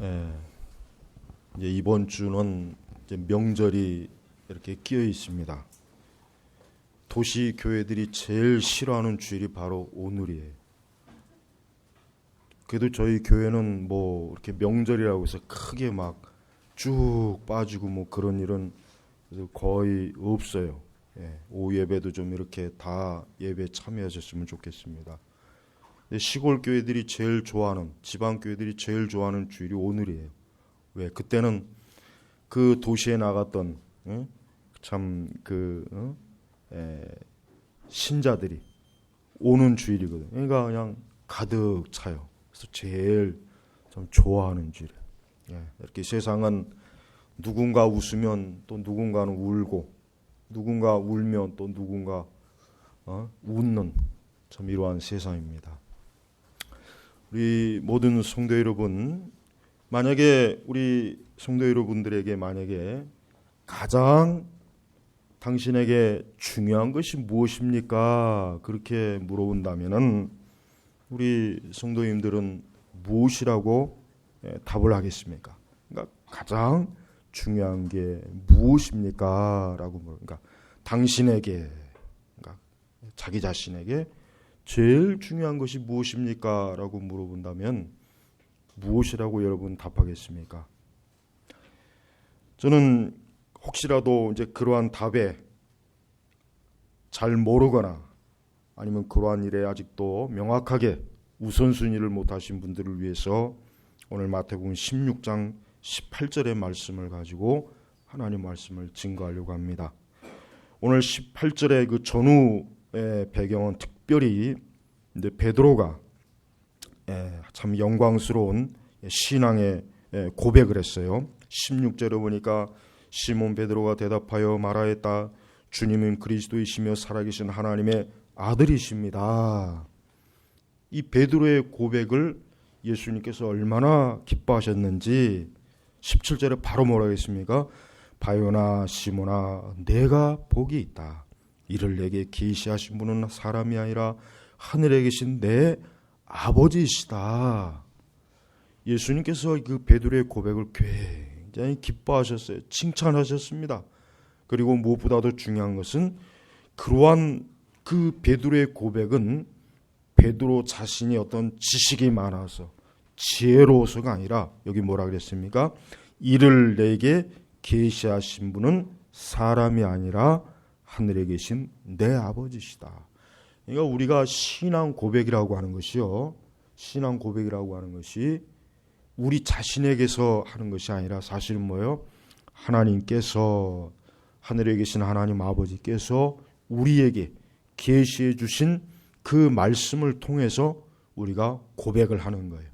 예, 이제 이번 주는 이제 명절이 이렇게 끼어 있습니다. 도시 교회들이 제일 싫어하는 주일이 바로 오늘이에요. 그래도 저희 교회는 뭐 이렇게 명절이라고 해서 크게 막 쭉 빠지고 뭐 그런 일은 거의 없어요. 예, 오후 예배도 좀 이렇게 다 예배에 참여하셨으면 좋겠습니다. 시골 교회들이 제일 좋아하는, 지방 교회들이 제일 좋아하는 주일이 오늘이에요. 왜? 그때는 그 도시에 나갔던 신자들이 오는 주일이거든요. 그러니까 그냥 가득 차요. 그래서 제일 좀 좋아하는 주일이에요. 예, 이렇게 세상은 누군가 웃으면 또 누군가는 울고, 누군가 울면 또 누군가 웃는 참 이러한 세상입니다. 우리 모든 성도 여러분, 만약에 우리 성도 여러분들에게 만약에 가장 당신에게 중요한 것이 무엇입니까? 그렇게 물어본다면은 우리 성도님들은 무엇이라고 답을 하겠습니까? 그러니까 가장 중요한 게 무엇입니까? 라고 물으니까 당신에게, 그러니까 자기 자신에게 제일 중요한 것이 무엇입니까? 라고 물어본다면 무엇이라고 여러분 답하겠습니까? 저는 혹시라도 이제 그러한 답에 잘 모르거나 아니면 그러한 일에 아직도 명확하게 우선순위를 못하신 분들을 위해서 오늘 마태복음 16장 18절의 말씀을 가지고 하나님 말씀을 증거하려고 합니다. 오늘 18절의 그 전후의 배경은 특별히 이제 베드로가 참 영광스러운 신앙의 고백을 했어요. 16절에 보니까 시몬 베드로가 대답하여 말하였다. 주님은 그리스도이시며 살아계신 하나님의 아들이십니다. 이 베드로의 고백을 예수님께서 얼마나 기뻐하셨는지 17절에 바로 뭐라 했습니까? 바요나 시몬아 내가 복이 있다. 이를 내게 계시하신 분은 사람이 아니라 하늘에 계신 내 아버지이시다. 예수님께서 그 베드로의 고백을 굉장히 기뻐하셨어요. 칭찬하셨습니다. 그리고 무엇보다도 중요한 것은 그러한 그 베드로의 고백은 베드로 자신이 어떤 지식이 많아서 지혜로워서가 아니라 여기 뭐라 그랬습니까? 이를 내게 계시하신 분은 사람이 아니라 하늘에 계신 내 아버지시다. 그러니까 우리가 신앙 고백이라고 하는 것이요, 신앙 고백이라고 하는 것이 우리 자신에게서 하는 것이 아니라 사실은 뭐예요? 하나님께서, 하늘에 계신 하나님 아버지께서 우리에게 계시해 주신 그 말씀을 통해서 우리가 고백을 하는 거예요.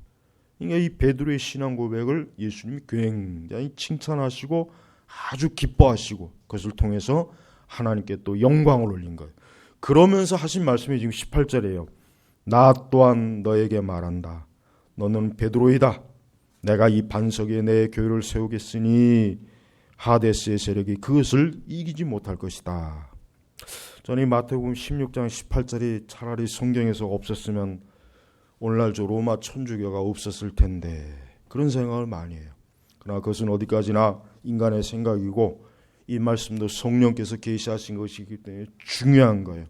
그러니까 이 베드로의 신앙 고백을 예수님이 굉장히 칭찬하시고 아주 기뻐하시고 그것을 통해서 하나님께 또 영광을 올린 거예요. 그러면서 하신 말씀이 지금 18절이에요. 나 또한 너에게 말한다. 너는 베드로이다. 내가 이 반석에 내 교회를 세우겠으니 하데스의 세력이 그것을 이기지 못할 것이다. 저는 이 마태복음 16장 18절이 차라리 성경에서 없었으면 오늘날 저 로마 천주교가 없었을 텐데 그런 생각을 많이 해요. 그러나 그것은 어디까지나 인간의 생각이고 이 말씀도 성령께서 계시하신 것이기 때문에 중요한 거예요.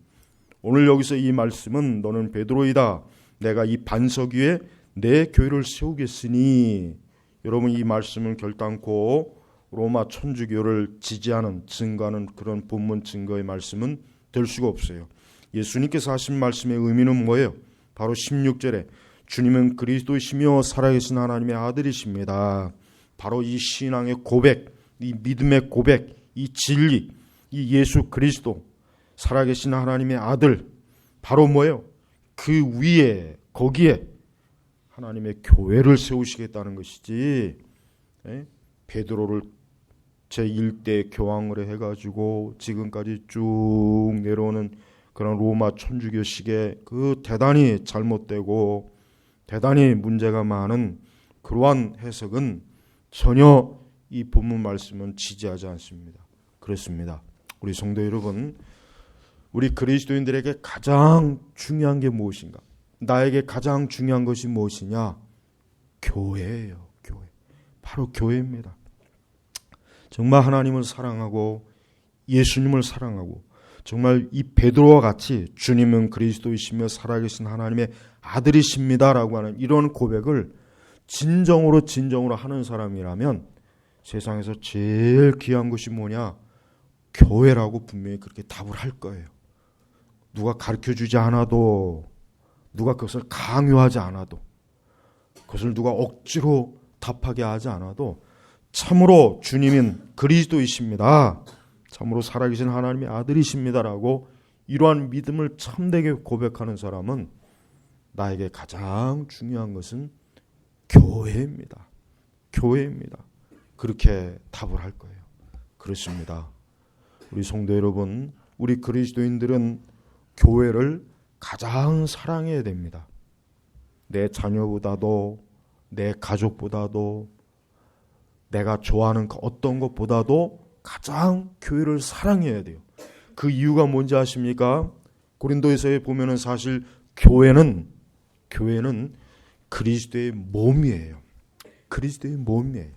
오늘 여기서 이 말씀은 너는 베드로이다. 내가 이 반석 위에 내 교회를 세우겠으니, 여러분 이 말씀을 결단코 로마 천주교를 지지하는 증거하는 그런 본문 증거의 말씀은 될 수가 없어요. 예수님께서 하신 말씀의 의미는 뭐예요? 바로 16절에 주님은 그리스도이시며 살아계신 하나님의 아들이십니다. 바로 이 신앙의 고백, 이 믿음의 고백, 이 진리, 이 예수 그리스도 살아계신 하나님의 아들, 바로 뭐예요? 그 위에, 거기에 하나님의 교회를 세우시겠다는 것이지, 베드로를 제1대 교황으로 해가지고 지금까지 쭉 내려오는 그런 로마 천주교식의 그 대단히 잘못되고 대단히 문제가 많은 그러한 해석은 전혀 이 본문 말씀은 지지하지 않습니다. 그렇습니다. 우리 성도 여러분, 우리 그리스도인들에게 가장 중요한 게 무엇인가? 나에게 가장 중요한 것이 무엇이냐? 교회예요. 교회. 바로 교회입니다. 정말 하나님을 사랑하고 예수님을 사랑하고 정말 이 베드로와 같이 주님은 그리스도이시며 살아계신 하나님의 아들이십니다라고 하는 이런 고백을 진정으로 하는 사람이라면 세상에서 제일 귀한 것이 뭐냐? 교회라고 분명히 그렇게 답을 할 거예요. 누가 가르쳐주지 않아도, 누가 그것을 강요하지 않아도, 그것을 누가 억지로 답하게 하지 않아도 참으로 주님은 그리스도이십니다, 참으로 살아계신 하나님의 아들이십니다라고 이러한 믿음을 참되게 고백하는 사람은 나에게 가장 중요한 것은 교회입니다. 교회입니다. 그렇게 답을 할 거예요. 그렇습니다. 우리 성도 여러분, 우리 그리스도인들은 교회를 가장 사랑해야 됩니다. 내 자녀보다도, 내 가족보다도, 내가 좋아하는 어떤 것보다도 가장 교회를 사랑해야 돼요. 그 이유가 뭔지 아십니까? 고린도에서 보면은 사실 교회는 그리스도의 몸이에요. 그리스도의 몸이에요.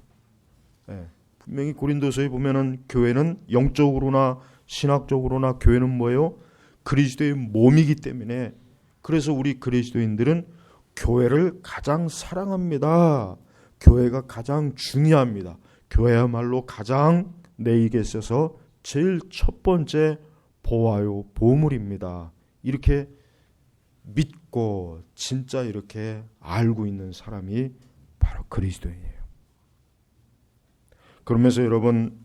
네. 분명히 고린도서에 보면은 교회는 영적으로나 신학적으로나 교회는 뭐예요? 그리스도의 몸이기 때문에, 그래서 우리 그리스도인들은 교회를 가장 사랑합니다. 교회가 가장 중요합니다. 교회야말로 가장 내게 있어서 제일 첫 번째 보아요 보물입니다. 이렇게 믿고 진짜 이렇게 알고 있는 사람이 바로 그리스도인이에요. 그러면서 여러분,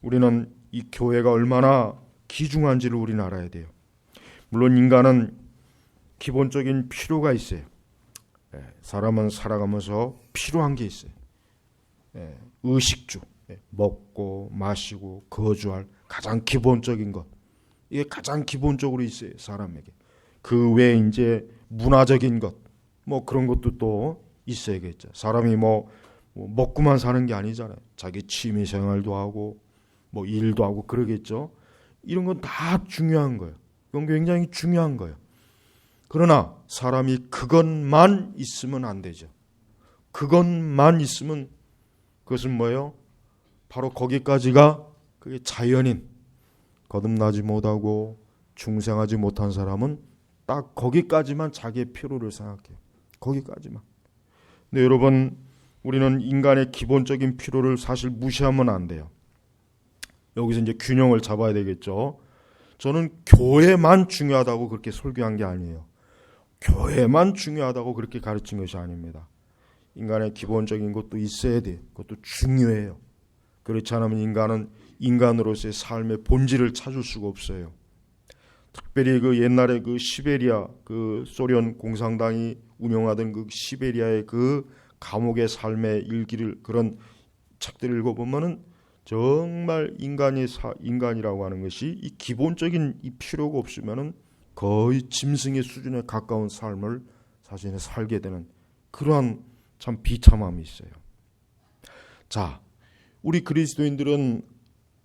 우리는 이 교회가 얼마나 귀중한지를 우리는 알아야 돼요. 물론 인간은 기본적인 필요가 있어요. 사람은 살아가면서 필요한 게 있어요. 의식주, 먹고 마시고 거주할 가장 기본적인 것, 이게 가장 기본적으로 있어요, 사람에게. 그 외에 이제 문화적인 것, 뭐 그런 것도 또 있어야겠죠. 사람이 뭐 먹고만 사는 게 아니잖아요. 자기 취미 생활도 하고 뭐 일도 하고 그러겠죠. 이런 건 다 중요한 거예요. 이건 굉장히 중요한 거예요. 그러나 사람이 그것만 있으면 안 되죠. 그것만 있으면 그것은 뭐예요? 바로 거기까지가 그게 자연인, 거듭나지 못하고 중생하지 못한 사람은 딱 거기까지만 자기의 필요를 생각해요. 거기까지만. 근데 여러분, 우리는 인간의 기본적인 필요를 사실 무시하면 안 돼요. 여기서 이제 균형을 잡아야 되겠죠. 저는 교회만 중요하다고 그렇게 설교한 게 아니에요. 교회만 중요하다고 그렇게 가르친 것이 아닙니다. 인간의 기본적인 것도 있어야 돼요. 그것도 중요해요. 그렇지 않으면 인간은 인간으로서의 삶의 본질을 찾을 수가 없어요. 특별히 그 옛날에 그 시베리아, 그 소련 공산당이 운영하던 그 시베리아의 그 감옥의 삶의 일기를, 그런 책들을 읽어보면은 정말 인간이라고 하는 것이 이 기본적인 이 필요가 없으면은 거의 짐승의 수준에 가까운 삶을 사실 살게 되는 그러한 참 비참함이 있어요. 자, 우리 그리스도인들은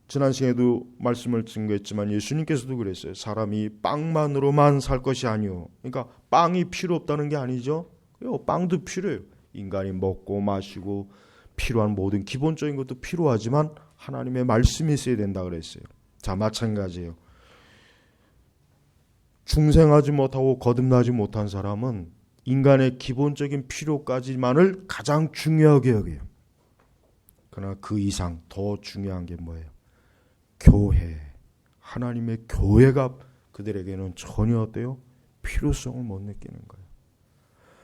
지난 시간에도 말씀을 증거했지만 예수님께서도 그랬어요. 사람이 빵만으로만 살 것이 아니요. 그러니까 빵이 필요 없다는 게 아니죠. 빵도 필요해요. 인간이 먹고 마시고 필요한 모든 기본적인 것도 필요하지만 하나님의 말씀이 있어야 된다 그랬어요. 자, 마찬가지예요. 중생하지 못하고 거듭나지 못한 사람은 인간의 기본적인 필요까지만을 가장 중요하게 여겨요. 그러나 그 이상 더 중요한 게 뭐예요? 교회, 하나님의 교회가 그들에게는 전혀 어때요? 필요성을 못 느끼는 거예요.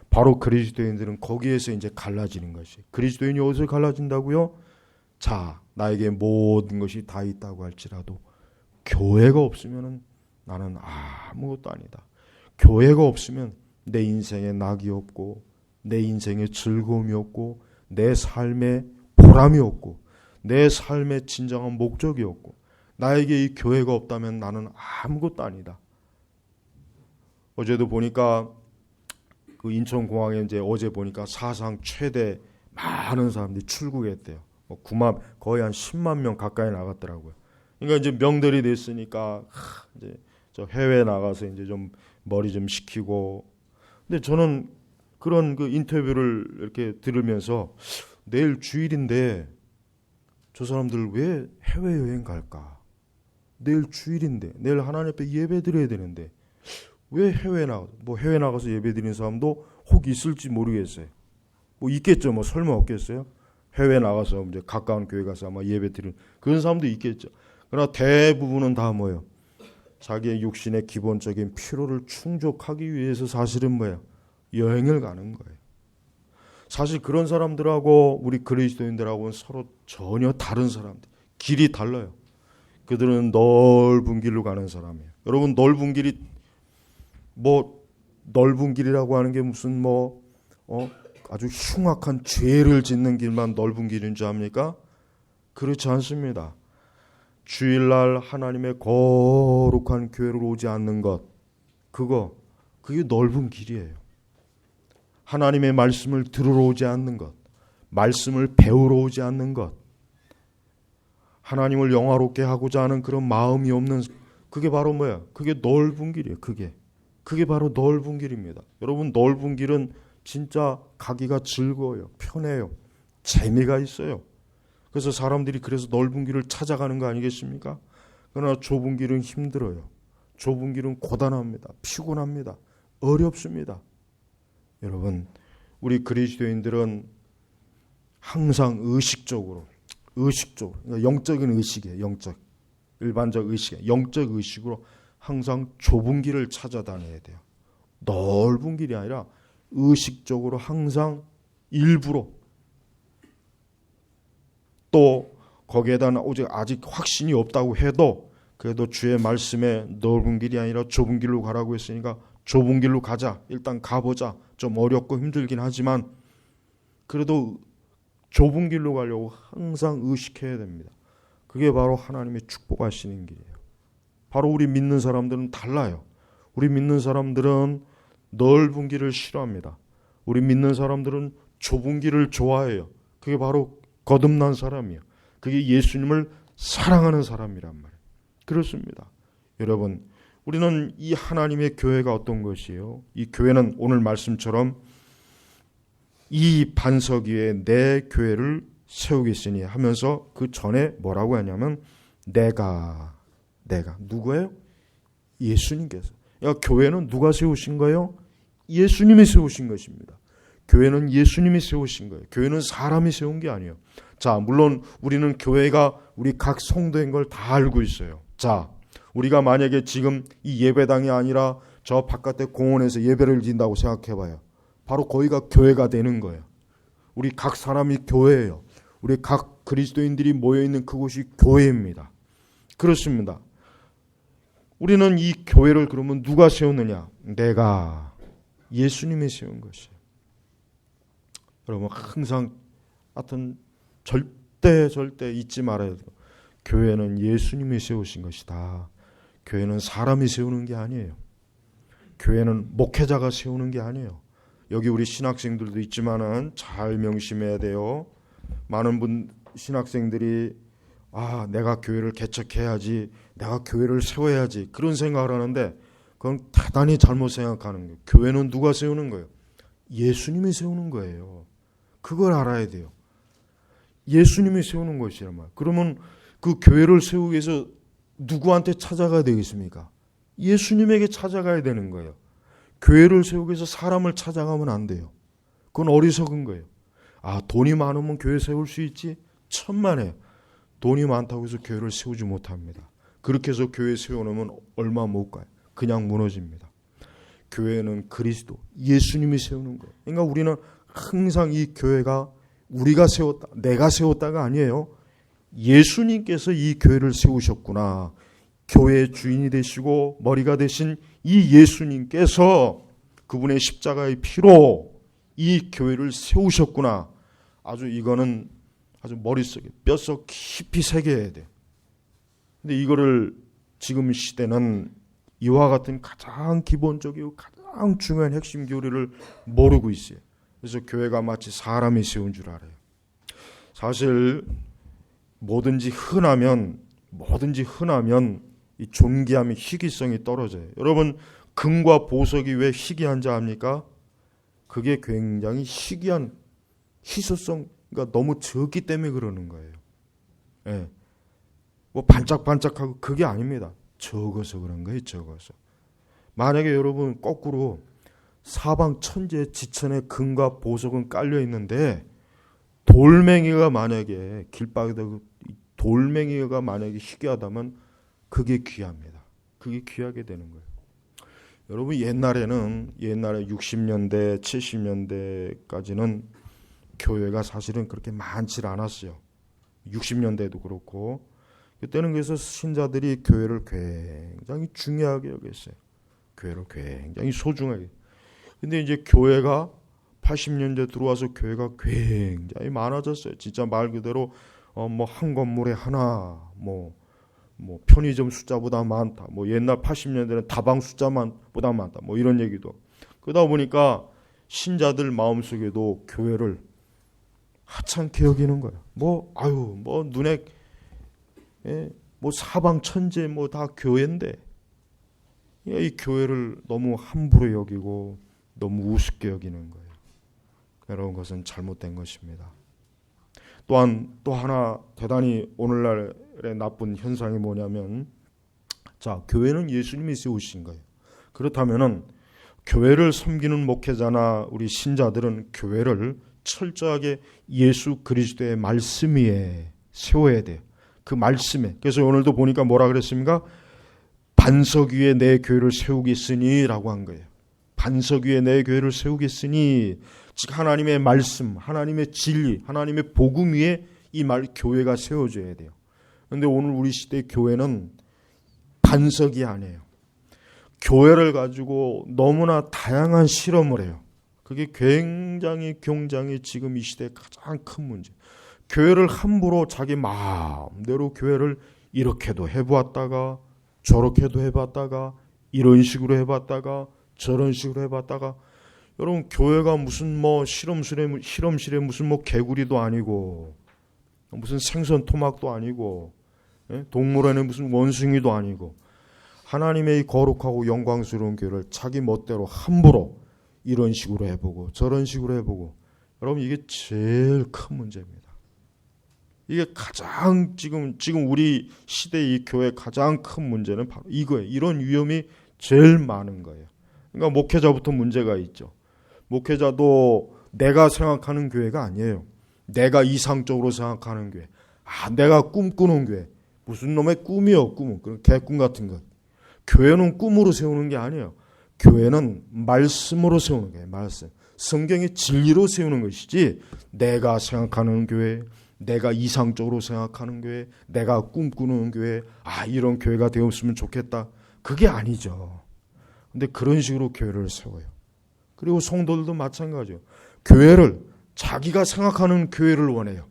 바로 그리스도인들은 거기에서 이제 갈라지는 것이. 그리스도인이 어디서 갈라진다고요? 자, 나에게 모든 것이 다 있다고 할지라도 교회가 없으면 나는 아무것도 아니다. 교회가 없으면 내 인생에 낙이 없고, 내 인생에 즐거움이 없고, 내 삶에 보람이 없고, 내 삶의 진정한 목적이 없고, 나에게 이 교회가 없다면 나는 아무것도 아니다. 어제도 보니까 그 인천공항에 이제 어제 보니까 사상 최대 많은 사람들이 출국했대요. 거의 한 10만 명 가까이 나갔더라고요. 그러니까 이제 명절이 됐으니까 이제 저 해외 나가서 이제 좀 머리 좀 식히고. 근데 저는 그런 그 인터뷰를 이렇게 들으면서 내일 주일인데 저 사람들 왜 해외여행 갈까? 내일 주일인데, 내일 하나님 앞에 예배 드려야 되는데 왜 해외 나가서 예배 드리는 사람도 혹 있을지 모르겠어요. 뭐 있겠죠. 뭐 설마 없겠어요? 해외 나가서 이제 가까운 교회 가서 아마 예배 드리는 그런 사람도 있겠죠. 그러나 대부분은 다 뭐예요? 자기의 육신의 기본적인 필요를 충족하기 위해서 사실은 뭐예요? 여행을 가는 거예요. 사실 그런 사람들하고 우리 그리스도인들하고는 서로 전혀 다른 사람들. 길이 달라요. 그들은 넓은 길로 가는 사람이에요. 여러분 넓은 길이 넓은 길이라고 하는 게 무슨 아주 흉악한 죄를 짓는 길만 넓은 길인 줄 압니까? 그렇지 않습니다. 주일날 하나님의 거룩한 교회로 오지 않는 것, 그게 넓은 길이에요. 하나님의 말씀을 들으러 오지 않는 것, 말씀을 배우러 오지 않는 것, 하나님을 영화롭게 하고자 하는 그런 마음이 없는, 그게 바로 뭐야? 그게 넓은 길이에요. 그게 바로 넓은 길입니다. 여러분 넓은 길은 진짜 가기가 즐거워요. 편해요. 재미가 있어요. 그래서 사람들이 그래서 넓은 길을 찾아가는 거 아니겠습니까? 그러나 좁은 길은 힘들어요. 좁은 길은 고단합니다. 피곤합니다. 어렵습니다. 여러분 우리 그리스도인들은 항상 의식적으로 그러니까 영적인 의식이에요. 일반적 의식이에요. 영적 의식으로 항상 좁은 길을 찾아다녀야 돼요. 넓은 길이 아니라 의식적으로 항상 일부러, 또 거기에다 아직 확신이 없다고 해도 그래도 주의 말씀에 넓은 길이 아니라 좁은 길로 가라고 했으니까 좁은 길로 가자. 일단 가보자. 좀 어렵고 힘들긴 하지만 그래도 좁은 길로 가려고 항상 의식해야 됩니다. 그게 바로 하나님의 축복하시는 길이에요. 바로 우리 믿는 사람들은 달라요. 우리 믿는 사람들은 넓은 길을 싫어합니다. 우리 믿는 사람들은 좁은 길을 좋아해요. 그게 바로 거듭난 사람이에요. 그게 예수님을 사랑하는 사람이란 말이에요. 그렇습니다. 여러분, 우리는 이 하나님의 교회가 어떤 것이에요? 이 교회는 오늘 말씀처럼 이 반석 위에 내 교회를 세우겠으니 하면서 그 전에 뭐라고 하냐면 내가 누구예요? 예수님께서. 교회는 누가 세우신 거예요? 예수님이 세우신 것입니다. 교회는 예수님이 세우신 거예요. 교회는 사람이 세운 게 아니에요. 자, 물론 우리는 교회가 우리 각 성도인 걸 다 알고 있어요. 자, 우리가 만약에 지금 이 예배당이 아니라 저 바깥에 공원에서 예배를 드린다고 생각해봐요. 바로 거기가 교회가 되는 거예요. 우리 각 사람이 교회예요. 우리 각 그리스도인들이 모여있는 그곳이 교회입니다. 그렇습니다. 우리는 이 교회를 그러면 누가 세우느냐? 내가, 예수님이 세운 것이에요. 여러분 항상 하여튼 절대 잊지 말아야 돼요. 교회는 예수님이 세우신 것이다. 교회는 사람이 세우는 게 아니에요. 교회는 목회자가 세우는 게 아니에요. 여기 우리 신학생들도 있지만은 잘 명심해야 돼요. 많은 신학생들이 내가 교회를 개척해야지, 내가 교회를 세워야지 그런 생각을 하는데 그건 대단히 잘못 생각하는 거예요. 교회는 누가 세우는 거예요? 예수님이 세우는 거예요. 그걸 알아야 돼요. 예수님이 세우는 것이란 말이에요. 그러면 그 교회를 세우기 위해서 누구한테 찾아가야 되겠습니까? 예수님에게 찾아가야 되는 거예요. 교회를 세우기 위해서 사람을 찾아가면 안 돼요. 그건 어리석은 거예요. 돈이 많으면 교회 세울 수 있지? 천만에요. 돈이 많다고 해서 교회를 세우지 못합니다. 그렇게 해서 교회 세워놓으면 얼마 못 가요. 그냥 무너집니다. 교회는 그리스도, 예수님이 세우는 거예요. 그러니까 우리는 항상 이 교회가 우리가 세웠다, 내가 세웠다가 아니에요. 예수님께서 이 교회를 세우셨구나. 교회의 주인이 되시고 머리가 되신 이 예수님께서 그분의 십자가의 피로 이 교회를 세우셨구나. 이거는 아주 머릿속에 뼛속 깊이 새겨야 돼요. 근데 이거를 지금 시대는 이와 같은 가장 기본적이고 가장 중요한 핵심 교리를 모르고 있어요. 그래서 교회가 마치 사람이 세운 줄 알아요. 사실 뭐든지 흔하면 이 존귀함이 희귀성이 떨어져요. 여러분 금과 보석이 왜 희귀한지 압니까? 그게 굉장히 희귀한 희소성 그러니까 너무 적기 때문에 그러는 거예요. 예. 뭐 반짝반짝하고 그게 아닙니다. 적어서 그런 거예요. 적어서. 만약에 여러분 거꾸로 사방 천지에 지천에 금과 보석은 깔려 있는데 돌멩이가 만약에 길바닥에 돌멩이가 만약에 희귀하다면 그게 귀합니다. 그게 귀하게 되는 거예요. 여러분 옛날에 60년대 70년대까지는 교회가 사실은 그렇게 많지 않았어요. 60년대도 그렇고 그때는 그래서 신자들이 교회를 굉장히 중요하게 여겼어요. 교회를 굉장히 소중하게. 근데 이제 교회가 80년대 들어와서 교회가 굉장히 많아졌어요. 진짜 말 그대로 뭐 한 건물에 하나, 뭐 편의점 숫자보다 많다. 뭐 옛날 80년대는 다방 숫자보다 많다. 뭐 이런 얘기도. 그러다 보니까 신자들 마음속에도 교회를 하찮게 여기는 거야. 뭐 눈에 뭐 사방 천재 뭐 다 교회인데 이 교회를 너무 함부로 여기고 너무 우습게 여기는 거예요. 여러분 그것은 잘못된 것입니다. 또한 또 하나 대단히 오늘날의 나쁜 현상이 뭐냐면 자 교회는 예수님이 세우신 거예요. 그렇다면은 교회를 섬기는 목회자나 우리 신자들은 교회를 철저하게 예수 그리스도의 말씀 위에 세워야 돼요. 그 말씀에. 그래서 오늘도 보니까 뭐라 그랬습니까? 반석 위에 내 교회를 세우겠으니 라고 한 거예요. 반석 위에 내 교회를 세우겠으니 즉 하나님의 말씀, 하나님의 진리, 하나님의 복음 위에 이 교회가 세워져야 돼요. 그런데 오늘 우리 시대의 교회는 반석이 아니에요. 교회를 가지고 너무나 다양한 실험을 해요. 그게 굉장히 지금 이 시대의 가장 큰 문제. 교회를 함부로 자기 마음대로 교회를 이렇게도 해보았다가 저렇게도 해봤다가 이런 식으로 해봤다가 저런 식으로 해봤다가 여러분 교회가 무슨 뭐 실험실에 무슨 뭐 개구리도 아니고 무슨 생선 토막도 아니고 동물원에 무슨 원숭이도 아니고 하나님의 이 거룩하고 영광스러운 교회를 자기 멋대로 함부로 이런 식으로 해보고 저런 식으로 해보고 여러분 이게 제일 큰 문제입니다. 이게 가장 지금 우리 시대의 이 교회의 가장 큰 문제는 바로 이거예요. 이런 위험이 제일 많은 거예요. 그러니까 목회자부터 문제가 있죠. 목회자도 내가 생각하는 교회가 아니에요. 내가 이상적으로 생각하는 교회. 내가 꿈꾸는 교회. 무슨 놈의 꿈이요, 꿈은. 그런 개꿈 같은 거. 교회는 꿈으로 세우는 게 아니에요. 교회는 말씀으로 세우는 거예요. 말씀. 성경의 진리로 세우는 것이지 내가 생각하는 교회, 내가 이상적으로 생각하는 교회, 내가 꿈꾸는 교회, 이런 교회가 되었으면 좋겠다. 그게 아니죠. 근데 그런 식으로 교회를 세워요. 그리고 성도들도 마찬가지예요. 교회를 자기가 생각하는 교회를 원해요.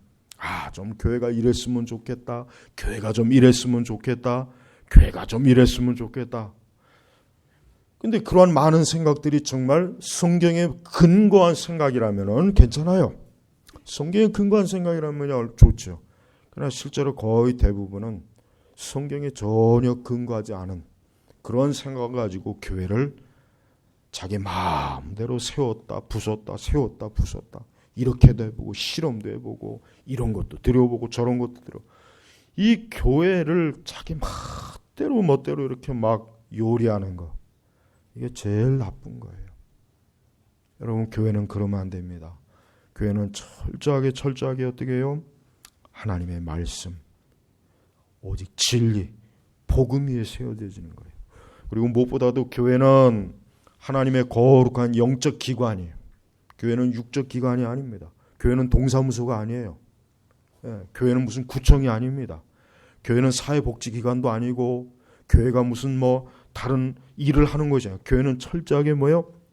좀 교회가 이랬으면 좋겠다. 교회가 좀 이랬으면 좋겠다. 교회가 좀 이랬으면 좋겠다. 근데 그러한 많은 생각들이 정말 성경에 근거한 생각이라면 괜찮아요. 성경에 근거한 생각이라면 좋죠. 그러나 실제로 거의 대부분은 성경에 전혀 근거하지 않은 그런 생각을 가지고 교회를 자기 마음대로 세웠다 부쉈다 세웠다 부쉈다 이렇게도 해보고 실험도 해보고 이런 것도 들여보고 저런 것도 들여 이 교회를 자기 멋대로 이렇게 막 요리하는 거 이게 제일 나쁜 거예요. 여러분 교회는 그러면 안 됩니다. 교회는 철저하게 어떻게 해요? 하나님의 말씀 오직 진리 복음 위에 세워져지는 거예요. 그리고 무엇보다도 교회는 하나님의 거룩한 영적 기관이에요. 교회는 육적 기관이 아닙니다. 교회는 동사무소가 아니에요. 교회는 무슨 구청이 아닙니다. 교회는 사회복지기관도 아니고 교회가 무슨 다른 일을 하는 거죠. 교회는 철저하게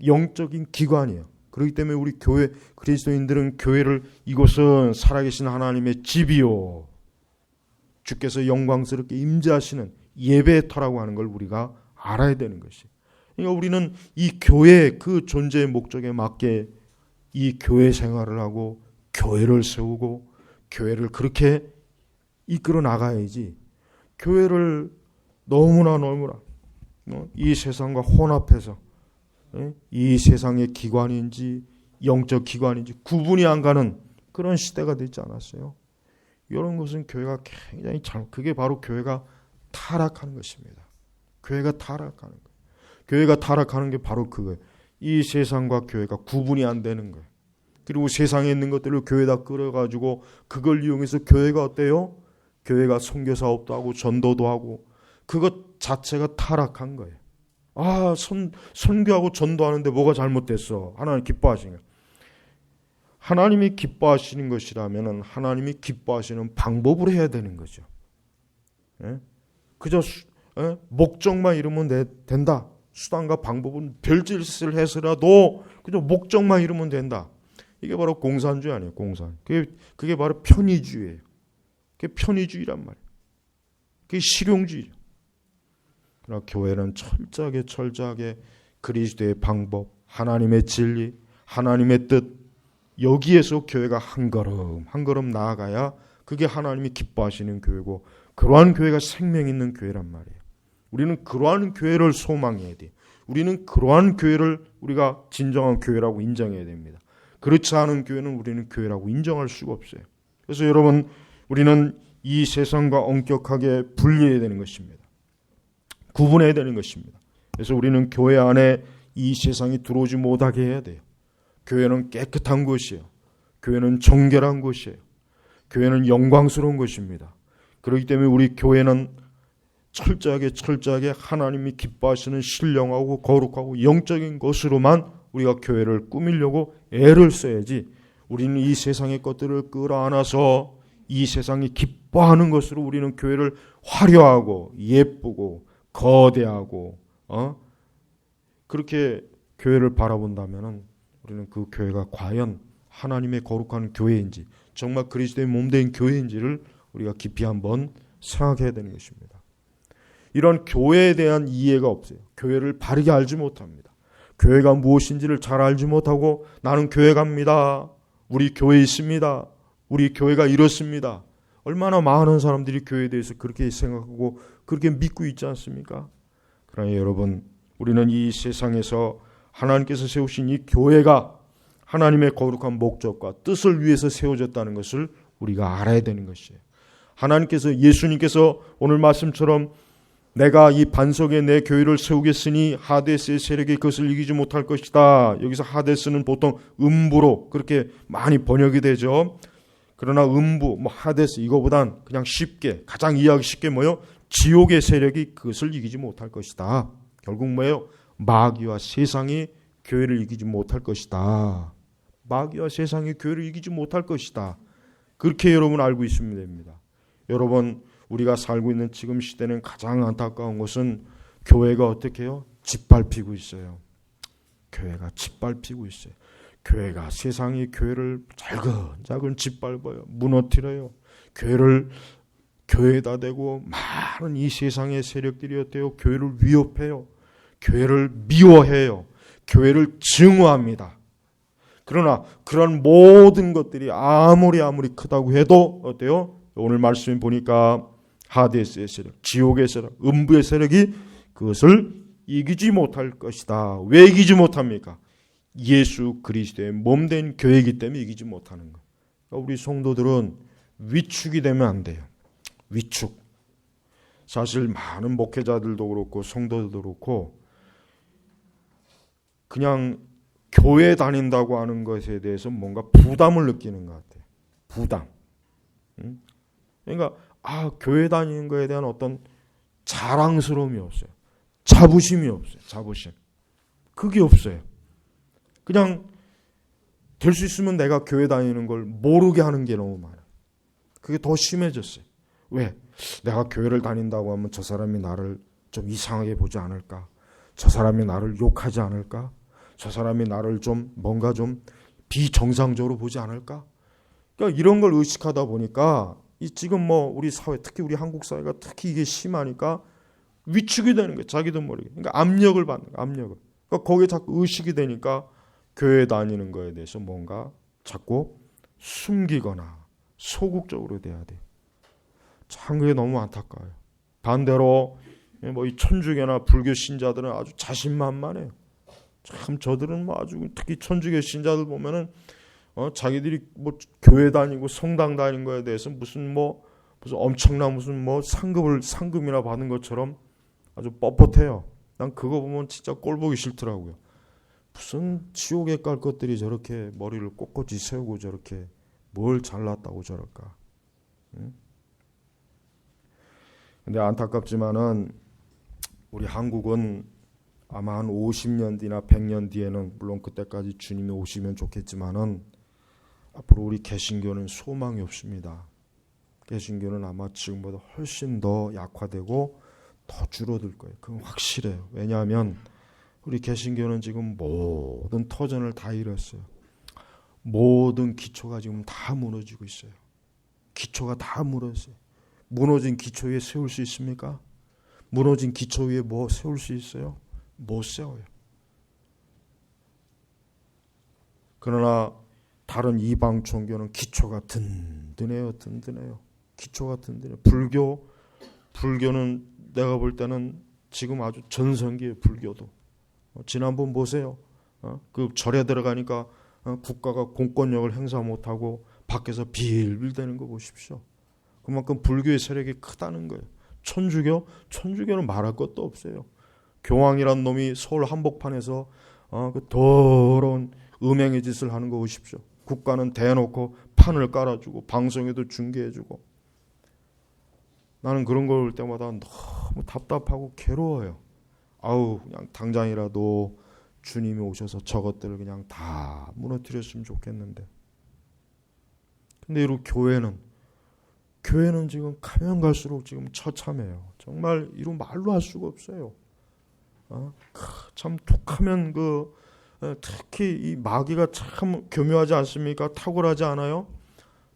영적인 기관이에요. 그렇기 때문에 우리 교회 그리스도인들은 교회를 이곳은 살아계신 하나님의 집이요 주께서 영광스럽게 임재하시는 예배의 터라고 하는 걸 우리가 알아야 되는 것이. 그러니까 우리는 이 교회의 그 존재의 목적에 맞게 이 교회 생활을 하고 교회를 세우고 교회를 그렇게 이끌어 나가야지. 교회를 너무나 이 세상과 혼합해서 이 세상의 기관인지 영적 기관인지 구분이 안 가는 그런 시대가 되지 않았어요. 이런 것은 교회가 굉장히 그게 바로 교회가 타락하는 것입니다. 교회가 타락하는 거예요. 교회가 타락하는 게 바로 그거예요. 이 세상과 교회가 구분이 안 되는 거예요. 그리고 세상에 있는 것들을 교회에다 끌어가지고 그걸 이용해서 교회가 어때요? 교회가 선교 사업도 하고 전도도 하고 그것 자체가 타락한 거예요. 선교하고 전도하는데 뭐가 잘못됐어? 하나님 기뻐하시는 거예요. 하나님이 기뻐하시는 것이라면 하나님이 기뻐하시는 방법으로 해야 되는 거죠. 예? 그저 목적만 이루면 된다. 수단과 방법은 별짓을 해서라도 그저 목적만 이루면 된다. 이게 바로 공산주의 아니에요. 공산. 그게 바로 편의주의예요. 그게 편의주의란 말이에요. 그게 실용주의죠. 그러나 교회는 철저하게 그리스도의 방법, 하나님의 진리, 하나님의 뜻 여기에서 교회가 한 걸음 나아가야 그게 하나님이 기뻐하시는 교회고 그러한 교회가 생명 있는 교회란 말이에요. 우리는 그러한 교회를 소망해야 돼요. 우리는 그러한 교회를 우리가 진정한 교회라고 인정해야 됩니다. 그렇지 않은 교회는 우리는 교회라고 인정할 수가 없어요. 그래서 여러분 우리는 이 세상과 엄격하게 분리해야 되는 것입니다. 구분해야 되는 것입니다. 그래서 우리는 교회 안에 이 세상이 들어오지 못하게 해야 돼요. 교회는 깨끗한 곳이에요. 교회는 정결한 곳이에요. 교회는 영광스러운 것입니다. 그렇기 때문에 우리 교회는 철저하게 하나님이 기뻐하시는 신령하고 거룩하고 영적인 것으로만 우리가 교회를 꾸미려고 애를 써야지 우리는 이 세상의 것들을 끌어안아서 이 세상이 기뻐하는 것으로 우리는 교회를 화려하고 예쁘고 거대하고 그렇게 교회를 바라본다면 우리는 그 교회가 과연 하나님의 거룩한 교회인지 정말 그리스도의 몸된 교회인지를 우리가 깊이 한번 생각해야 되는 것입니다. 이런 교회에 대한 이해가 없어요. 교회를 바르게 알지 못합니다. 교회가 무엇인지를 잘 알지 못하고 나는 교회 갑니다. 우리 교회 있습니다. 우리 교회가 이렇습니다. 얼마나 많은 사람들이 교회에 대해서 그렇게 생각하고 그렇게 믿고 있지 않습니까? 그러나 여러분 우리는 이 세상에서 하나님께서 세우신 이 교회가 하나님의 거룩한 목적과 뜻을 위해서 세워졌다는 것을 우리가 알아야 되는 것이에요. 하나님께서 예수님께서 오늘 말씀처럼 내가 이 반석에 내 교회를 세우겠으니 하데스의 세력이 그것을 이기지 못할 것이다. 여기서 하데스는 보통 음부로 그렇게 많이 번역이 되죠. 그러나 음부, 하데스 이거보단 그냥 쉽게 가장 이해하기 쉽게 뭐요? 지옥의 세력이 그것을 이기지 못할 것이다. 결국 뭐예요? 마귀와 세상이 교회를 이기지 못할 것이다. 마귀와 세상이 교회를 이기지 못할 것이다. 그렇게 여러분 알고 있으면 됩니다. 여러분 우리가 살고 있는 지금 시대는 가장 안타까운 것은 교회가 어떻게 해요? 짓밟히고 있어요. 교회가 짓밟히고 있어요. 교회가 세상이 교회를 잘근잘근 짓밟아요. 무너뜨려요. 교회를 교회에다 대고 많은 이 세상의 세력들이 어때요? 교회를 위협해요. 교회를 미워해요. 교회를 증오합니다. 그러나 그런 모든 것들이 아무리 크다고 해도 어때요? 오늘 말씀을 보니까 하데스의 세력, 지옥의 세력, 음부의 세력이 그것을 이기지 못할 것이다. 왜 이기지 못합니까? 예수 그리스도의 몸된 교회이기 때문에 이기지 못하는 거예요. 그러니까 우리 성도들은 위축이 되면 안 돼요. 위축. 사실 많은 목회자들도 그렇고 성도들도 그렇고 그냥 교회 다닌다고 하는 것에 대해서 뭔가 부담을 느끼는 것 같아요. 부담. 그러니까 교회 다니는 것에 대한 어떤 자랑스러움이 없어요. 자부심이 없어요. 자부심. 그게 없어요. 그냥 될 수 있으면 내가 교회 다니는 걸 모르게 하는 게 너무 많아요. 그게 더 심해졌어요. 왜? 내가 교회를 다닌다고 하면 저 사람이 나를 좀 이상하게 보지 않을까? 저 사람이 나를 욕하지 않을까? 저 사람이 나를 좀 뭔가 좀 비정상적으로 보지 않을까? 그러니까 이런 걸 의식하다 보니까 이 지금 우리 사회, 특히 우리 한국 사회가 특히 이게 심하니까 위축이 되는 거예요. 자기도 모르게. 그러니까 압력을 받는 거예요. 압력을. 그러니까 거기에 자꾸 의식이 되니까 교회 다니는 거에 대해서 뭔가 자꾸 숨기거나 소극적으로 돼야 돼요. 참 그게 너무 안타까워요. 반대로 이 천주교나 불교 신자들은 아주 자신만만해요. 참 저들은 아주 특히 천주교 신자들 보면은 자기들이 뭐 교회 다니고 성당 다닌 거에 대해서 무슨 엄청난 무슨 상금이나 받은 것처럼 아주 뻣뻣해요. 난 그거 보면 진짜 꼴 보기 싫더라고요. 무슨 지옥에 갈 것들이 저렇게 머리를 꼿꼿이 세우고 저렇게 뭘 잘났다고 저럴까. 응? 근데 안타깝지만은 우리 한국은 아마 한 50년 뒤나 100년 뒤에는 물론 그때까지 주님이 오시면 좋겠지만은 앞으로 우리 개신교는 소망이 없습니다. 개신교는 아마 지금보다 훨씬 더 약화되고 더 줄어들 거예요. 그건 확실해요. 왜냐하면 우리 개신교는 지금 모든 터전을 다 잃었어요. 모든 기초가 지금 다 무너지고 있어요. 기초가 다 무너졌어요. 무너진 기초 위에 세울 수 있습니까? 무너진 기초 위에 뭐 세울 수 있어요? 못 세워요. 그러나 다른 이방 종교는 기초가 든든해요. 기초가 든든해요. 불교는 내가 볼 때는 지금 아주 전성기의 불교도. 지난번 보세요. 그 절에 들어가니까 국가가 공권력을 행사 못하고 밖에서 빌빌대는 거 보십시오. 그만큼 불교의 세력이 크다는 거예요. 천주교는 말할 것도 없어요. 교황이란 놈이 서울 한복판에서 그 더러운 음행의 짓을 하는 거 보십시오. 국가는 대놓고 판을 깔아주고 방송에도 중계해주고. 나는 그런 걸 볼 때마다 너무 답답하고 괴로워요. 그냥 당장이라도 주님이 오셔서 저것들을 그냥 다 무너뜨렸으면 좋겠는데. 근데 이런 교회는 지금 가면 갈수록 지금 처참해요. 정말 이런 말로 할 수가 없어요. 참 툭하면 특히 이 마귀가 참 교묘하지 않습니까? 탁월하지 않아요?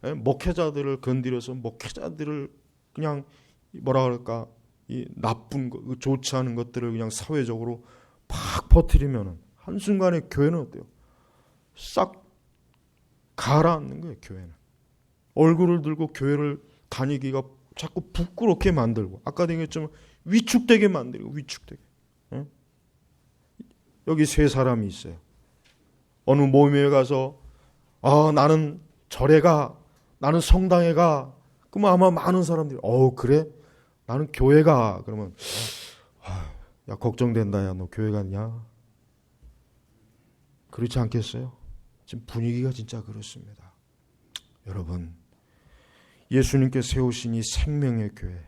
목회자들을 건드려서 목회자들을 그냥 뭐라 그럴까, 이 나쁜 거, 좋지 않은 것들을 그냥 사회적으로 팍 퍼뜨리면은 한순간에 교회는 어때요? 싹 가라앉는 거예요. 교회는 얼굴을 들고 교회를 다니기가 자꾸 부끄럽게 만들고, 아까 얘기했지만 위축되게 만들고, 위축되게. 여기 세 사람이 있어요. 어느 모임에 가서 나는 절에 가, 나는 성당에 가. 그러면 아마 많은 사람들이 그래? 나는 교회 가. 그러면 야, 걱정된다. 야, 너 교회 갔냐? 그렇지 않겠어요? 지금 분위기가 진짜 그렇습니다. 여러분, 예수님께 세우신 이 생명의 교회,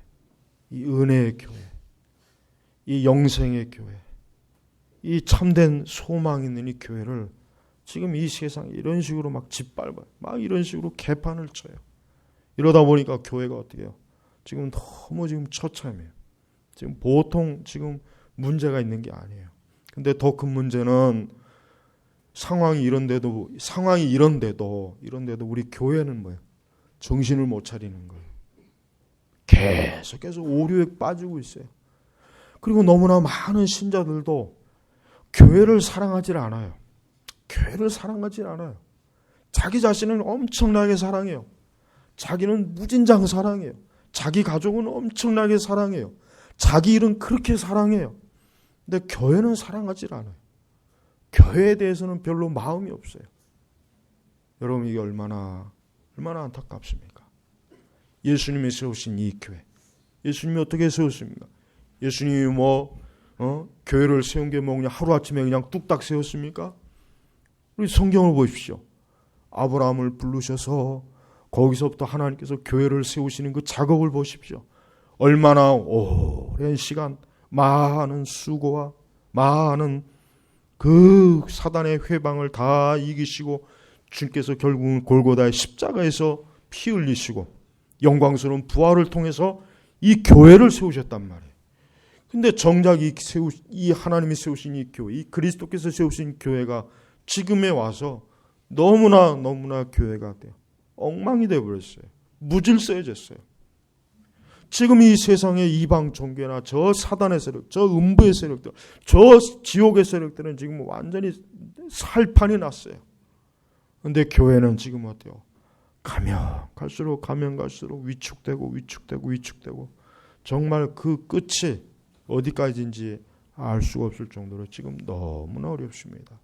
이 은혜의 교회, 이 영생의 교회, 이 참된 소망 있는 이 교회를 지금 이 세상에 이런 식으로 막 짓밟아요. 막 이런 식으로 개판을 쳐요. 이러다 보니까 교회가 어떻게 해요? 지금 너무 지금 처참해요. 지금 보통 지금 문제가 있는 게 아니에요. 근데 더 큰 문제는 상황이 이런데도 우리 교회는 뭐예요? 정신을 못 차리는 거예요. 계속해서 오류에 빠지고 있어요. 그리고 너무나 많은 신자들도 교회를 사랑하지 않아요. 자기 자신을 엄청나게 사랑해요. 자기는 무진장 사랑해요. 자기 가족은 엄청나게 사랑해요. 자기 일은 그렇게 사랑해요. 근데 교회는 사랑하지 않아요. 교회에 대해서는 별로 마음이 없어요. 여러분, 이게 얼마나 안타깝습니까? 예수님이 세우신 이 교회, 예수님이 어떻게 세웠습니까? 예수님이 교회를 세운 게 그냥 하루아침에 그냥 뚝딱 세웠습니까? 우리 성경을 보십시오. 아브라함을 부르셔서 거기서부터 하나님께서 교회를 세우시는 그 작업을 보십시오. 얼마나 오랜 시간, 많은 수고와 많은 그 사단의 회방을 다 이기시고 주님께서 결국은 골고다의 십자가에서 피 흘리시고 영광스러운 부활을 통해서 이 교회를 세우셨단 말이에요. 근데 정작 이 하나님이 세우신 이 교회, 이 그리스도께서 세우신 교회가 지금에 와서 너무나 교회가 돼요. 엉망이 되어버렸어요. 무질서해졌어요. 지금 이 세상의 이방 종교나 저 사단의 세력, 저 음부의 세력들, 저 지옥의 세력들은 지금 완전히 살판이 났어요. 그런데 교회는 지금 어때요? 가면 갈수록 위축되고 정말 그 끝이 어디까지인지 알 수가 없을 정도로 지금 너무나 어렵습니다.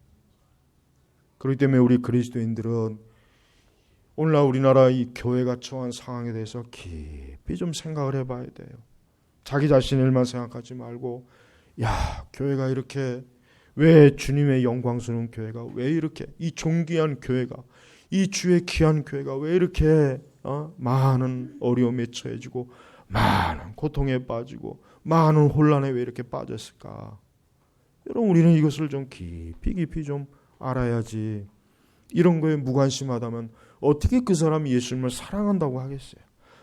그렇기 때문에 우리 그리스도인들은 오늘날 우리나라 이 교회가 처한 상황에 대해서 깊이 좀 생각을 해봐야 돼요. 자기 자신의 일만 생각하지 말고, 야, 교회가 이렇게, 왜 주님의 영광스러운 교회가 왜 이렇게, 이 존귀한 교회가, 이 주의 귀한 교회가 왜 이렇게 많은 어려움에 처해지고 많은 고통에 빠지고 많은 혼란에 왜 이렇게 빠졌을까? 여러분, 우리는 이것을 좀 깊이 좀 알아야지. 이런 거에 무관심하다면 어떻게 그 사람이 예수님을 사랑한다고 하겠어요?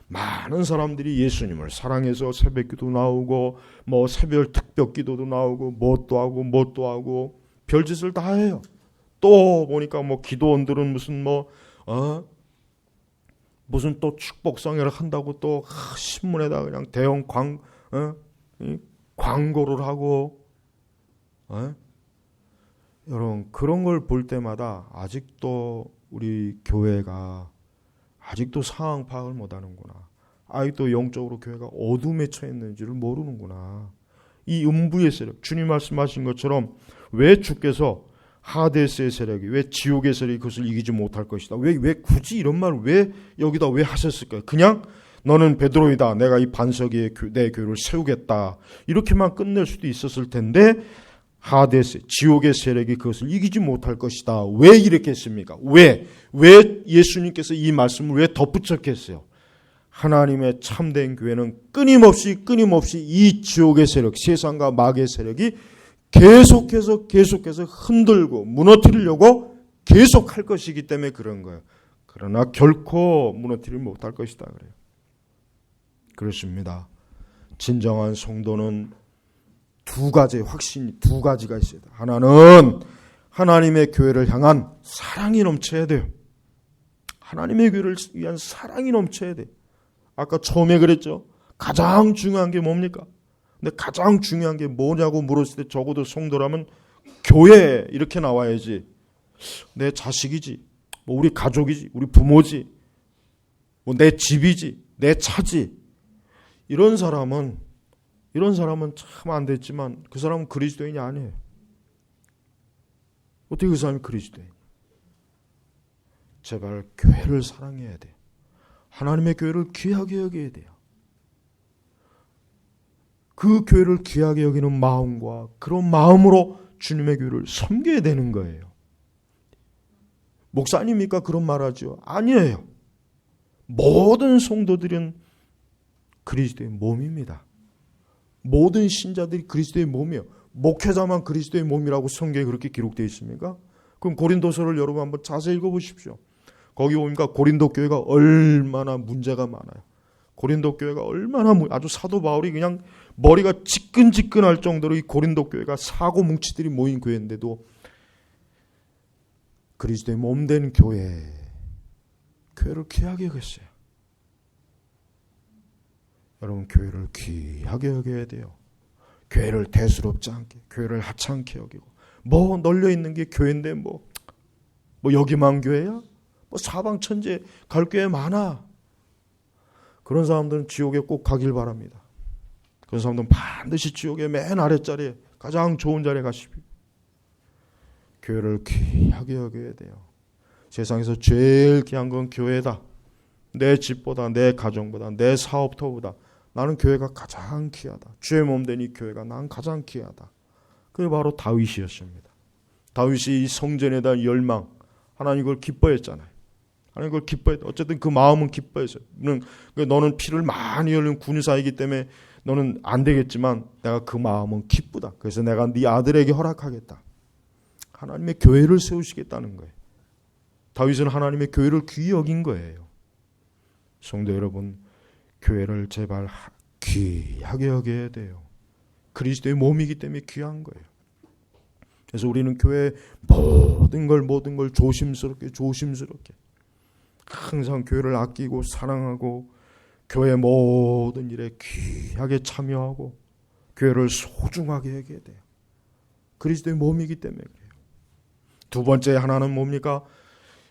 많은 사람들이 예수님을 사랑해서 새벽기도 나오고 뭐 새벽 특별기도도 나오고 뭣도 하고 별짓을 다 해요. 또 보니까 뭐 기도원들은 무슨 또 축복성회를 한다고 또 신문에다 그냥 대형 광고를 하고, 여러분, 그런 걸 볼 때마다 아직도 우리 교회가 아직도 상황 파악을 못하는구나. 아직도 영적으로 교회가 어둠에 처했는지를 모르는구나. 이 음부의 세력, 주님 말씀하신 것처럼 왜 주께서 하데스의 세력이, 왜 지옥의 세력이 그것을 이기지 못할 것이다. 왜 굳이 이런 말을 왜 여기다 왜 하셨을까요? 그냥 너는 베드로이다. 내가 이 반석 위에 내 교회를 세우겠다. 이렇게만 끝낼 수도 있었을 텐데, 하데스, 지옥의 세력이 그것을 이기지 못할 것이다. 왜 이렇게 했습니까? 왜 예수님께서 이 말씀을 왜 덧붙였겠어요? 하나님의 참된 교회는 끊임없이 이 지옥의 세력, 세상과 마귀의 세력이 계속해서 흔들고 무너뜨리려고 계속할 것이기 때문에 그런 거예요. 그러나 결코 무너뜨리지 못할 것이다 그래요. 그렇습니다. 진정한 성도는 두 가지가 있어요. 하나는 하나님의 교회를 향한 사랑이 넘쳐야 돼요. 하나님의 교회를 위한 사랑이 넘쳐야 돼요. 아까 처음에 그랬죠. 가장 중요한 게 뭡니까? 근데 가장 중요한 게 뭐냐고 물었을 때 적어도 성도라면 교회 이렇게 나와야지. 내 자식이지, 뭐 우리 가족이지, 우리 부모지, 뭐 내 집이지, 내 차지. 이런 사람은 참 안 됐지만 그 사람은 그리스도인이 아니에요. 어떻게 그 사람이 그리스도인? 제발 교회를 사랑해야 돼요. 하나님의 교회를 귀하게 여겨야 돼요. 그 교회를 귀하게 여기는 마음과 그런 마음으로 주님의 교회를 섬겨야 되는 거예요. 목사님이니까 그런 말하죠? 아니에요. 모든 성도들은 그리스도의 몸입니다. 모든 신자들이 그리스도의 몸이에요. 목회자만 그리스도의 몸이라고 성경에 그렇게 기록되어 있습니까? 그럼 고린도서를 여러분 한번 자세히 읽어보십시오. 거기 보니까 고린도 교회가 얼마나 문제가 많아요. 고린도 교회가 얼마나 아주 사도 바울이 그냥 머리가 지끈지끈할 정도로 이 고린도 교회가 사고 뭉치들이 모인 교회인데도 그리스도의 몸된 교회를 귀하게 여겼어요. 여러분, 교회를 귀하게 여겨야 돼요. 교회를 대수롭지 않게, 교회를 하찮게 여기고, 뭐 널려 있는 게 교회인데 뭐 여기만 교회야? 뭐 사방 천지에 갈 교회 많아. 그런 사람들은 지옥에 꼭 가길 바랍니다. 그런 사람들은 반드시 지옥의 맨 아랫자리에 가장 좋은 자리에 가십시오. 교회를 귀하게 여겨야 돼요. 세상에서 제일 귀한 건 교회다. 내 집보다, 내 가정보다, 내 사업터보다 나는 교회가 가장 귀하다. 주의 몸된 이 교회가 난 가장 귀하다. 그게 바로 다윗이었습니다. 다윗이 이 성전에 대한 열망, 하나님 이걸 기뻐했잖아요. 하나님 이걸 기뻐했다. 어쨌든 그 마음은 기뻐했어요. 너는 피를 많이 흘린 군사이기 때문에 너는 안 되겠지만 내가 그 마음은 기쁘다. 그래서 내가 네 아들에게 허락하겠다. 하나님의 교회를 세우시겠다는 거예요. 다윗은 하나님의 교회를 귀히 여긴 거예요. 성도 여러분, 교회를 제발 귀하게 여겨야 돼요. 그리스도의 몸이기 때문에 귀한 거예요. 그래서 우리는 교회의 모든 걸 조심스럽게 항상 교회를 아끼고 사랑하고 교회 모든 일에 귀하게 참여하고 교회를 소중하게 여겨야 돼요. 그리스도의 몸이기 때문에 그래요. 두 번째 하나는 뭡니까?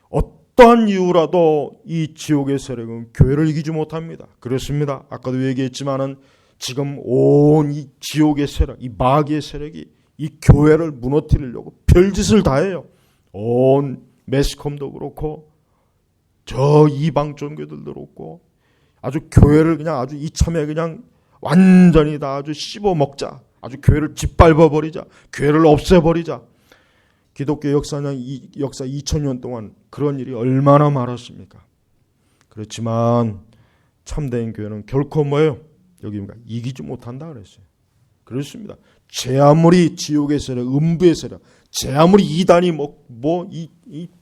어떠한 이유라도 이 지옥의 세력은 교회를 이기지 못합니다. 그렇습니다. 아까도 얘기했지만은 지금 온 이 지옥의 세력, 이 마귀의 세력이 이 교회를 무너뜨리려고 별짓을 다 해요. 온 매스컴도 그렇고 저 이방 종교들도 그렇고 아주 교회를 그냥 아주 이참에 그냥 완전히 다 아주 씹어 먹자. 아주 교회를 짓밟아 버리자. 교회를 없애버리자. 기독교 역사 2000년 동안 그런 일이 얼마나 많았습니까? 그렇지만 참된 교회는 결코 뭐예요? 여기 이기지 못한다 그랬어요. 그렇습니다. 제 아무리 지옥의 세력, 음부의 세력, 제 아무리 이단이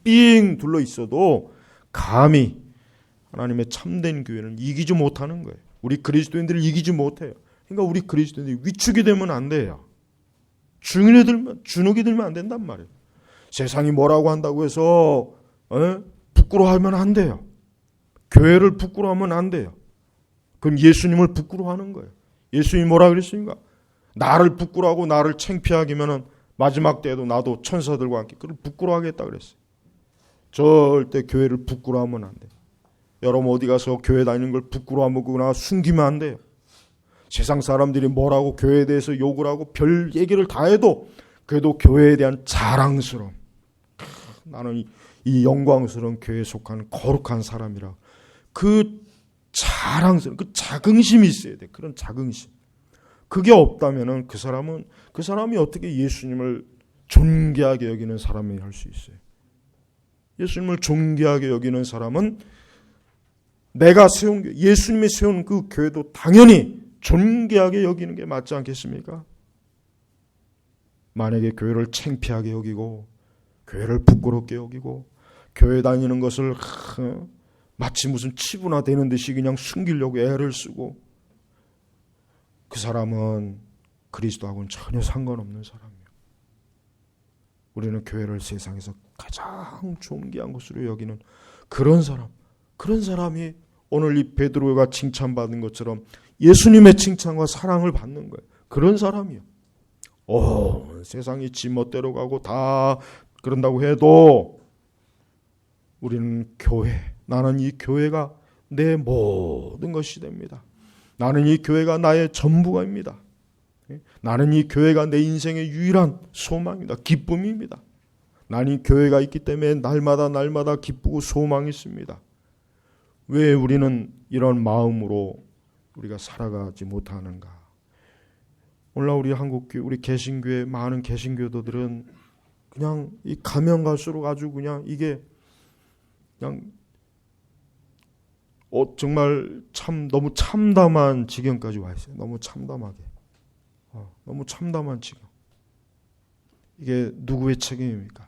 삥 둘러 있어도 감히 하나님의 참된 교회는 이기지 못하는 거예요. 우리 그리스도인들을 이기지 못해요. 그러니까 우리 그리스도인들이 위축이 되면 안 돼요. 주눅이 들면 안 된단 말이에요. 세상이 뭐라고 한다고 해서 부끄러워하면 안 돼요. 교회를 부끄러워하면 안 돼요. 그럼 예수님을 부끄러워하는 거예요. 예수님이 뭐라 그랬습니까? 나를 부끄러워하고 나를 창피하기면은 마지막 때에도 나도 천사들과 함께 그를 부끄러워하겠다 그랬어요. 절대 교회를 부끄러워하면 안 돼요. 여러분 어디 가서 교회 다니는 걸 부끄러워하거나 숨기면 안 돼요. 세상 사람들이 뭐라고 교회에 대해서 욕을 하고 별 얘기를 다 해도 그래도 교회에 대한 자랑스러움. 나는 이 영광스러운 교회에 속한 거룩한 사람이라. 그 자랑스러운 그 자긍심이 있어야 돼. 그런 자긍심. 그게 없다면은 그 사람이 어떻게 예수님을 존귀하게 여기는 사람이 할 수 있어요? 예수님을 존귀하게 여기는 사람은 내가 세운 교회, 예수님이 세운 그 교회도 당연히 존귀하게 여기는 게 맞지 않겠습니까? 만약에 교회를 창피하게 여기고 교회를 부끄럽게 여기고 교회 다니는 것을 마치 무슨 치부나 되는 듯이 그냥 숨기려고 애를 쓰고 그 사람은 그리스도하고는 전혀 상관없는 사람이에요. 우리는 교회를 세상에서 가장 존귀한 것으로 여기는 그런 사람이 오늘 이 베드로가 칭찬받은 것처럼 예수님의 칭찬과 사랑을 받는 거예요. 그런 사람이요. 세상이 지멋대로 가고 다 그런다고 해도 우리는 나는 이 교회가 내 모든 것이 됩니다. 나는 이 교회가 나의 전부가입니다. 나는 이 교회가 내 인생의 유일한 소망입니다. 기쁨입니다. 나는 이 교회가 있기 때문에 날마다 기쁘고 소망이 있습니다. 왜 우리는 이런 마음으로 우리가 살아가지 못하는가? 오늘날 우리 한국교회, 우리 개신교회, 많은 개신교도들은 그냥 이 가면 갈수록 아주 그냥 이게 그냥 정말 너무 참담한 지경까지 와 있어요. 너무 참담하게. 너무 참담한 지경. 이게 누구의 책임입니까?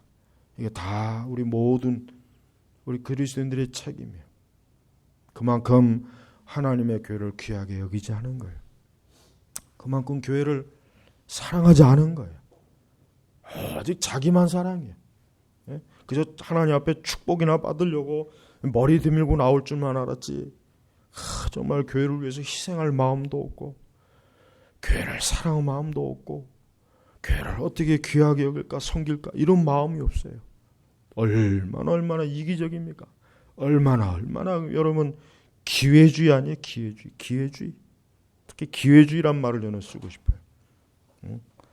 이게 다 우리 모든 우리 그리스도인들의 책임이에요. 그만큼 하나님의 교회를 귀하게 여기지 않은 거예요. 그만큼 교회를 사랑하지 않은 거예요. 아직 자기만 사랑해요. 그저 하나님 앞에 축복이나 받으려고 머리 들밀고 나올 줄만 알았지. 정말 교회를 위해서 희생할 마음도 없고 교회를 사랑할 마음도 없고 교회를 어떻게 귀하게 여길까 섬길까 이런 마음이 없어요. 얼마나 이기적입니까? 얼마나 여러분 기회주의 아니에요? 기회주의. 특히 기회주의란 말을 저는 쓰고 싶어요.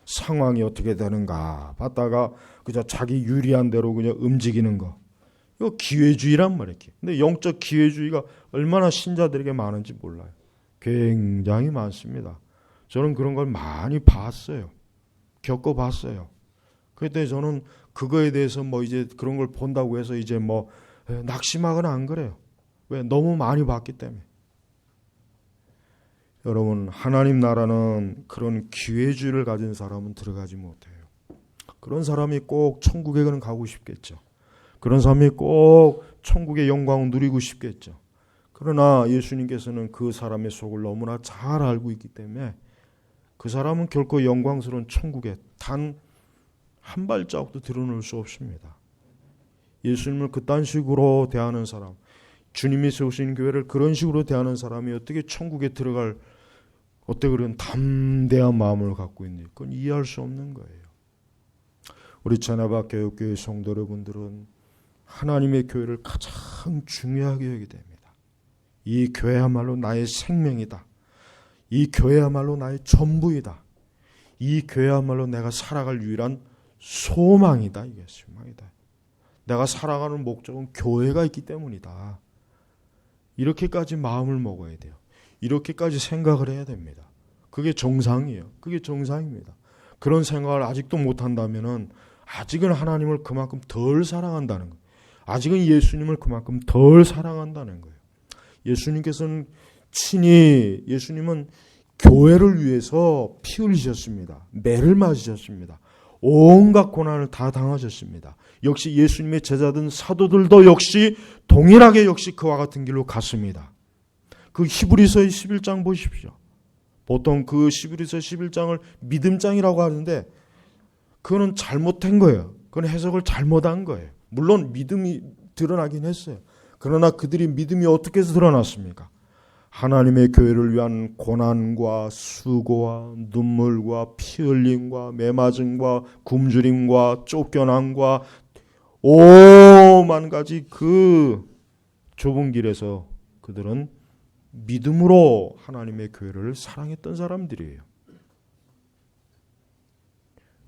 상황이 어떻게 되는가 봤다가 그저 자기 유리한 대로 그냥 움직이는 거. 이거 기회주의란 말이에요. 근데 영적 기회주의가 얼마나 신자들에게 많은지 몰라요. 굉장히 많습니다. 저는 그런 걸 많이 봤어요. 겪어봤어요. 그때 저는 그거에 대해서 이제 그런 걸 본다고 해서 이제 낙심하거나 안 그래요. 왜? 너무 많이 봤기 때문에. 여러분, 하나님 나라는 그런 기회주의를 가진 사람은 들어가지 못해요. 그런 사람이 꼭 천국에는 가고 싶겠죠. 그런 사람이 꼭 천국의 영광을 누리고 싶겠죠. 그러나 예수님께서는 그 사람의 속을 너무나 잘 알고 있기 때문에 그 사람은 결코 영광스러운 천국에 단 한 발자국도 드러낼 수 없습니다. 예수님을 그딴 식으로 대하는 사람, 주님이 세우신 교회를 그런 식으로 대하는 사람이 어떻게 천국에 들어갈 어떻게 그런 담대한 마음을 갖고 있는지 그건 이해할 수 없는 거예요. 우리 차나바 교육교회 성도 여러분들은 하나님의 교회를 가장 중요하게 여기게 됩니다. 이 교회야말로 나의 생명이다. 이 교회야말로 나의 전부이다. 이 교회야말로 내가 살아갈 유일한 소망이다. 이게 소망이다. 내가 살아가는 목적은 교회가 있기 때문이다. 이렇게까지 마음을 먹어야 돼요. 이렇게까지 생각을 해야 됩니다. 그게 정상이에요. 그게 정상입니다. 그런 생각을 아직도 못한다면 아직은 하나님을 그만큼 덜 사랑한다는 거예요. 아직은 예수님을 그만큼 덜 사랑한다는 거예요. 예수님께서는 예수님은 교회를 위해서 피 흘리셨습니다. 매를 맞으셨습니다. 온갖 고난을 다 당하셨습니다. 역시 예수님의 제자든 사도들도 역시 동일하게 역시 그와 같은 길로 갔습니다. 그 히브리서의 11장 보십시오. 보통 그 히브리서 11장을 믿음장이라고 하는데 그거는 잘못된 거예요. 그건 해석을 잘못한 거예요. 물론 믿음이 드러나긴 했어요. 그러나 그들이 믿음이 어떻게 해서 드러났습니까? 하나님의 교회를 위한 고난과 수고와 눈물과 피 흘림과 매맞음과 굶주림과 쫓겨남과 오만 가지 그 좁은 길에서 그들은 믿음으로 하나님의 교회를 사랑했던 사람들이에요.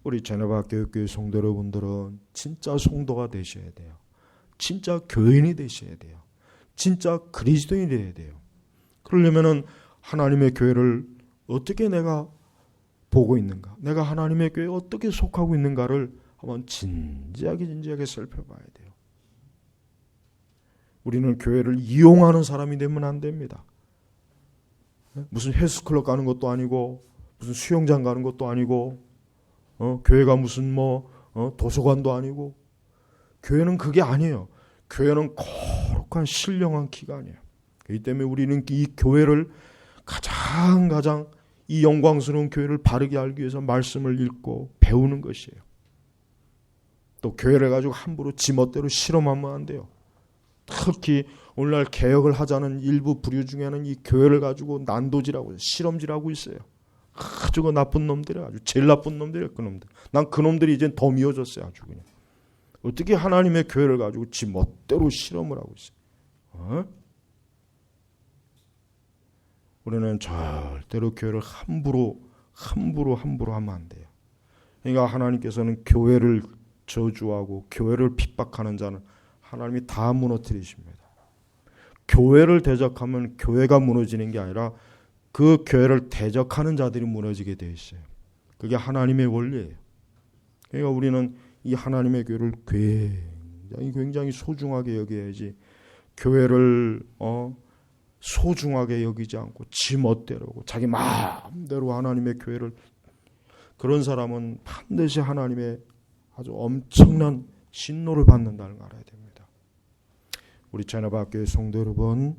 우리 제네바 교육교회 성도 여러분들은 진짜 성도가 되셔야 돼요. 진짜 교인이 되셔야 돼요. 진짜 그리스도인이 되어야 돼요. 그러려면은 하나님의 교회를 어떻게 내가 보고 있는가, 내가 하나님의 교회에 어떻게 속하고 있는가를 한번 진지하게 살펴봐야 돼요. 우리는 교회를 이용하는 사람이 되면 안 됩니다. 무슨 헬스클럽 가는 것도 아니고 무슨 수영장 가는 것도 아니고 교회가 무슨 도서관도 아니고 교회는 그게 아니에요. 교회는 거룩한 신령한 기관이에요. 그렇기 때문에 우리는 이 교회를 가장 이 영광스러운 교회를 바르게 알기 위해서 말씀을 읽고 배우는 것이에요. 또 교회를 가지고 함부로 지멋대로 실험하면 안 돼요. 특히 오늘날 개혁을 하자는 일부 부류 중에는 이 교회를 가지고 난도질하고 실험질하고 있어요. 아주 그 나쁜 놈들이에요. 아주 제일 나쁜 놈들이에요. 그 놈들. 난 그 놈들이 이제 더 미워졌어요. 아주 그냥. 어떻게 하나님의 교회를 가지고 지멋대로 실험을 하고 있어요. 우리는 절대로 교회를 함부로 하면 안 돼요. 그러니까 하나님께서는 교회를 저주하고 교회를 핍박하는 자는 하나님이 다 무너뜨리십니다. 교회를 대적하면 교회가 무너지는 게 아니라 그 교회를 대적하는 자들이 무너지게 되어 있어요. 그게 하나님의 원리예요. 그러니까 우리는 이 하나님의 교회를 굉장히 소중하게 여겨야지 교회를 소중하게 여기지 않고 지멋대로고 자기 마음대로 하나님의 교회를 그런 사람은 반드시 하나님의 아주 엄청난 진노를 받는다는 걸 알아야 됩니다. 우리 제네바 교회 성도 여러분,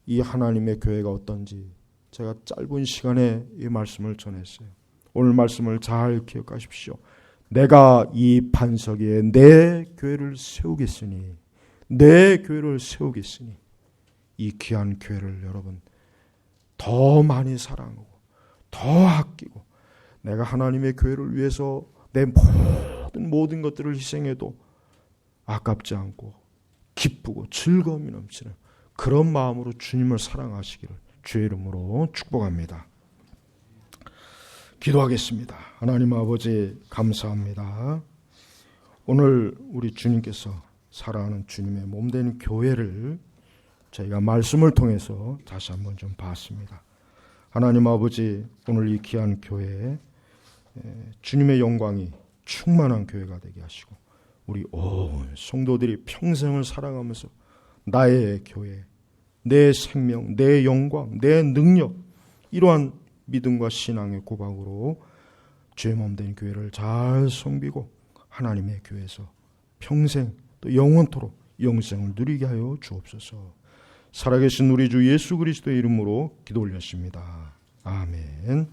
이 하나님의 교회가 어떤지 제가 짧은 시간에 이 말씀을 전했어요. 오늘 말씀을 잘 기억하십시오. 내가 이 반석 위에 내 교회를 세우겠으니 이 귀한 교회를 여러분 더 많이 사랑하고 더 아끼고 내가 하나님의 교회를 위해서 내 모든 것들을 희생해도 아깝지 않고 기쁘고 즐거움이 넘치는 그런 마음으로 주님을 사랑하시기를 주의 이름으로 축복합니다. 기도하겠습니다. 하나님 아버지 감사합니다. 오늘 우리 주님께서 사랑하는 주님의 몸된 교회를 저희가 말씀을 통해서 다시 한번 좀 봤습니다. 하나님 아버지, 오늘 이 귀한 교회에 주님의 영광이 충만한 교회가 되게 하시고 우리 온 성도들이 평생을 살아가면서 나의 교회, 내 생명, 내 영광, 내 능력 이러한 믿음과 신앙의 고백으로 주의 몸된 교회를 잘 섬기고 하나님의 교회에서 평생 또 영원토록 영생을 누리게 하여 주옵소서. 살아계신 우리 주 예수 그리스도의 이름으로 기도 올렸습니다. 아멘.